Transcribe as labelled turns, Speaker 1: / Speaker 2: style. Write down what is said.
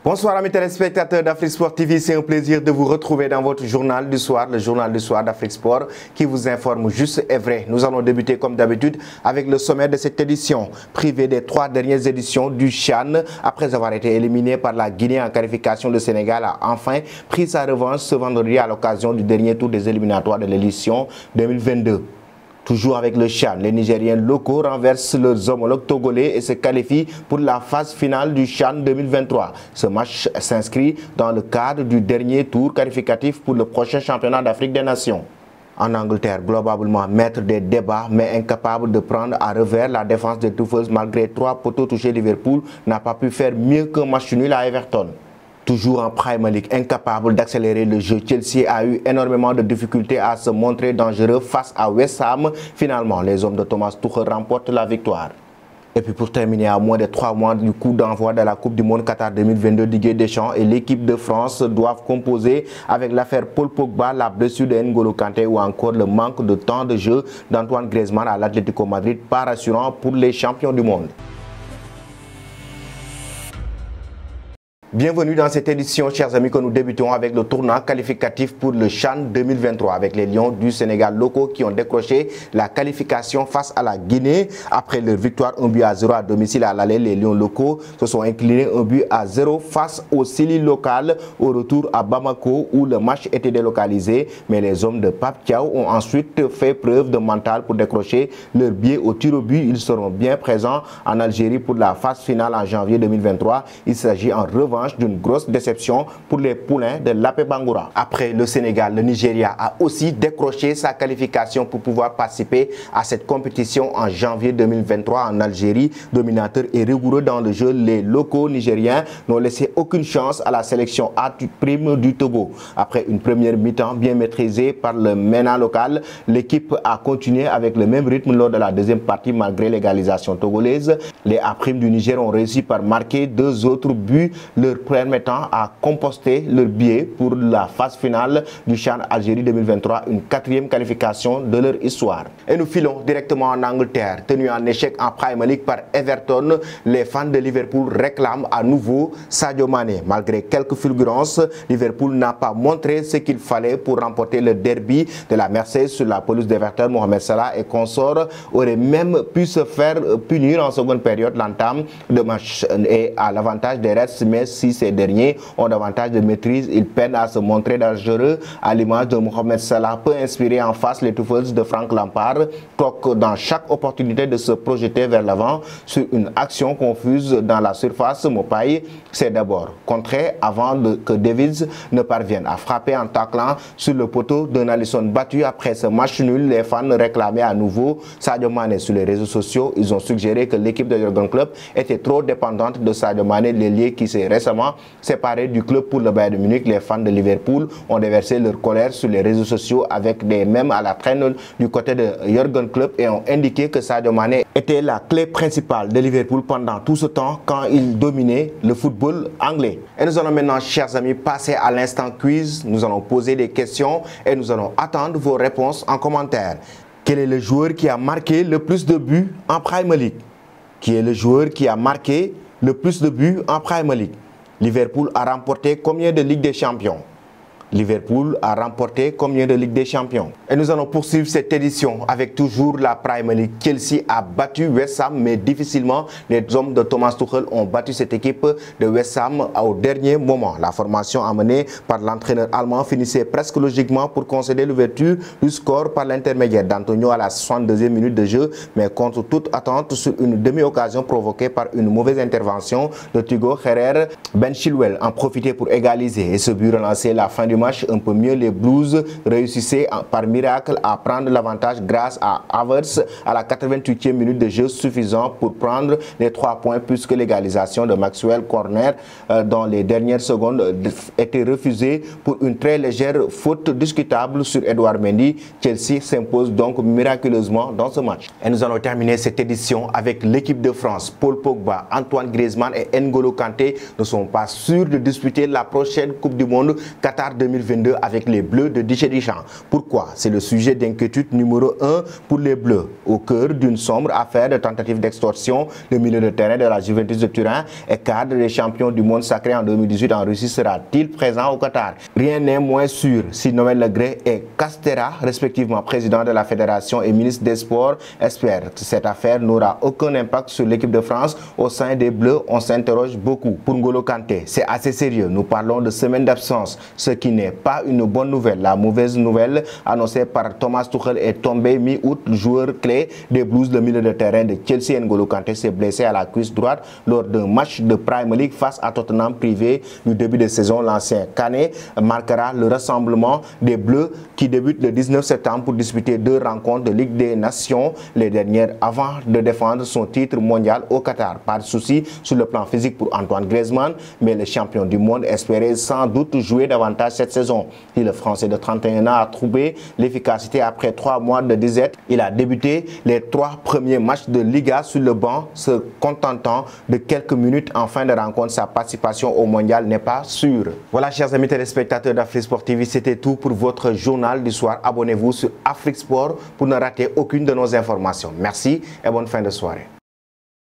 Speaker 1: Bonsoir amis téléspectateurs d'Afrique Sport TV, c'est un plaisir de vous retrouver dans votre journal du soir, le journal du soir d'Afrique Sport qui vous informe juste et vrai. Nous allons débuter comme d'habitude avec le sommaire de cette édition. Privé des 3 dernières éditions du CHAN, après avoir été éliminé par la Guinée en qualification, le Sénégal a enfin pris sa revanche ce vendredi à l'occasion du dernier tour des éliminatoires de l'édition 2022. Toujours avec le CHAN, les Nigériens locaux renversent leurs homologues togolais et se qualifient pour la phase finale du CHAN 2023. Ce match s'inscrit dans le cadre du dernier tour qualificatif pour le prochain championnat d'Afrique des Nations. En Angleterre, globalement maître des débats mais incapable de prendre à revers la défense des Toffees malgré 3 poteaux touchés, Liverpool n'a pas pu faire mieux qu'un match nul à Everton. Toujours en Premier League, incapable d'accélérer le jeu, Chelsea a eu énormément de difficultés à se montrer dangereux face à West Ham. Finalement, les hommes de Thomas Tuchel remportent la victoire. Et puis pour terminer, à moins de 3 mois du coup d'envoi de la Coupe du Monde Qatar 2022, Didier Deschamps et l'équipe de France doivent composer avec l'affaire Paul Pogba, la blessure de N'Golo Kanté ou encore le manque de temps de jeu d'Antoine Griezmann à l'Atlético Madrid, pas rassurant pour les champions du monde. Bienvenue dans cette édition, chers amis, que nous débutons avec le tournoi qualificatif pour le CHAN 2023 avec les Lions du Sénégal locaux qui ont décroché la qualification face à la Guinée. Après leur victoire 1-0 à domicile à l'aller, les Lions locaux se sont inclinés 1-0 face au Sili local au retour à Bamako où le match était délocalisé. Mais les hommes de Pape Thiaw ont ensuite fait preuve de mental pour décrocher leur billet au tir au but. Ils seront bien présents en Algérie pour la phase finale en janvier 2023. Il s'agit en revanche d'une grosse déception pour les poulains de l'APE Bangoura. Après le Sénégal, le Nigeria a aussi décroché sa qualification pour pouvoir participer à cette compétition en janvier 2023 en Algérie. Dominateur et rigoureux dans le jeu, les locaux nigériens n'ont laissé aucune chance à la sélection A prime du Togo. Après une première mi-temps bien maîtrisée par le MENA local, l'équipe a continué avec le même rythme lors de la deuxième partie malgré l'égalisation togolaise. Les A prime du Niger ont réussi par marquer 2 autres buts, leur permettant à composter leur billet pour la phase finale du CHAN Algérie 2023, une 4e qualification de leur histoire. Et nous filons directement en Angleterre. Tenu en échec en Premier League par Everton, les fans de Liverpool réclament à nouveau Sadio Mané. Malgré quelques fulgurances, Liverpool n'a pas montré ce qu'il fallait pour remporter le derby de la Merseys sur la pelouse d'Everton. Mohamed Salah et consorts auraient même pu se faire punir en seconde période. L'entame de match est à l'avantage des Reds, mais si ces derniers ont davantage de maîtrise, ils peinent à se montrer dangereux à l'image de Mohamed Salah, peut inspirer en face les Toffees de Frank Lampard, toque dans chaque opportunité de se projeter vers l'avant sur une action confuse dans la surface. Mopaï s'est d'abord contré avant que Davids ne parvienne à frapper en taclant sur le poteau d'un Alisson battu. Après ce match nul, les fans réclamaient à nouveau Sadio Mané sur les réseaux sociaux. Ils ont suggéré que l'équipe de Jürgen Klopp était trop dépendante de Sadio Mané, l'ailier qui s'est récemment séparés du club pour le Bayern de Munich. Les fans de Liverpool ont déversé leur colère sur les réseaux sociaux avec des mèmes à la traîne du côté de Jürgen Klopp et ont indiqué que Sadio Mané était la clé principale de Liverpool pendant tout ce temps quand il dominait le football anglais. Et nous allons maintenant, chers amis, passer à l'instant quiz. Nous allons poser des questions et nous allons attendre vos réponses en commentaire. Quel est le joueur qui a marqué le plus de buts en Premier League? Qui est le joueur qui a marqué le plus de buts en Premier League? Liverpool a remporté combien de Ligue des Champions? Liverpool a remporté combien de Ligue des Champions? Et nous allons poursuivre cette édition avec toujours la Premier League. Chelsea a battu West Ham, mais difficilement. Les hommes de Thomas Tuchel ont battu cette équipe de West Ham au dernier moment. La formation amenée par l'entraîneur allemand finissait presque logiquement pour concéder l'ouverture du score par l'intermédiaire d'Antonio à la 62e minute de jeu, mais contre toute attente sur une demi-occasion provoquée par une mauvaise intervention de Thiago Herrera. Ben Chilwell en profitait pour égaliser et ce but relançait la fin du match un peu mieux. Les Blues réussissaient par miracle à prendre l'avantage grâce à Havertz à la 88e minute de jeu, suffisant pour prendre les 3 points puisque l'égalisation de Maxwell Corner dans les dernières secondes était refusée pour une très légère faute discutable sur Edouard Mendy. Chelsea s'impose donc miraculeusement dans ce match. Et nous allons terminer cette édition avec l'équipe de France. Paul Pogba, Antoine Griezmann et N'Golo Kanté ne sont pas sûrs de disputer la prochaine Coupe du Monde Qatar 2022. 2022 avec les Bleus de Didier Deschamps. Pourquoi? C'est le sujet d'inquiétude numéro 1 pour les Bleus. Au cœur d'une sombre affaire de tentative d'extorsion, le milieu de terrain de la Juventus de Turin et cadre des champions du monde sacré en 2018 en Russie sera-t-il présent au Qatar? Rien n'est moins sûr si Noël Le Graët et Castera, respectivement président de la fédération et ministre des Sports, espèrent que cette affaire n'aura aucun impact sur l'équipe de France. Au sein des Bleus, on s'interroge beaucoup. Pour N'Golo Kanté, c'est assez sérieux. Nous parlons de semaines d'absence, ce qui n'est pas une bonne nouvelle. La mauvaise nouvelle annoncée par Thomas Tuchel est tombée mi-août. Le joueur clé des Blues, le milieu de terrain de Chelsea, N'Golo Kanté, s'est blessé à la cuisse droite lors d'un match de Premier League face à Tottenham privé du début de saison. L'ancien Canet marquera le rassemblement des Bleus qui débute le 19 septembre pour disputer 2 rencontres de Ligue des Nations, les dernières avant de défendre son titre mondial au Qatar. Pas de souci sur le plan physique pour Antoine Griezmann, mais le champion du monde espérait sans doute jouer davantage cette saison. Si le Français de 31 ans a trouvé l'efficacité après 3 mois de disette, il a débuté les 3 premiers matchs de Liga sur le banc, se contentant de quelques minutes en fin de rencontre. Sa participation au mondial n'est pas sûre. Voilà, chers amis téléspectateurs d'Afrique Sport TV, c'était tout pour votre journal du soir. Abonnez-vous sur Afrique Sport pour ne rater aucune de nos informations. Merci et bonne fin de soirée.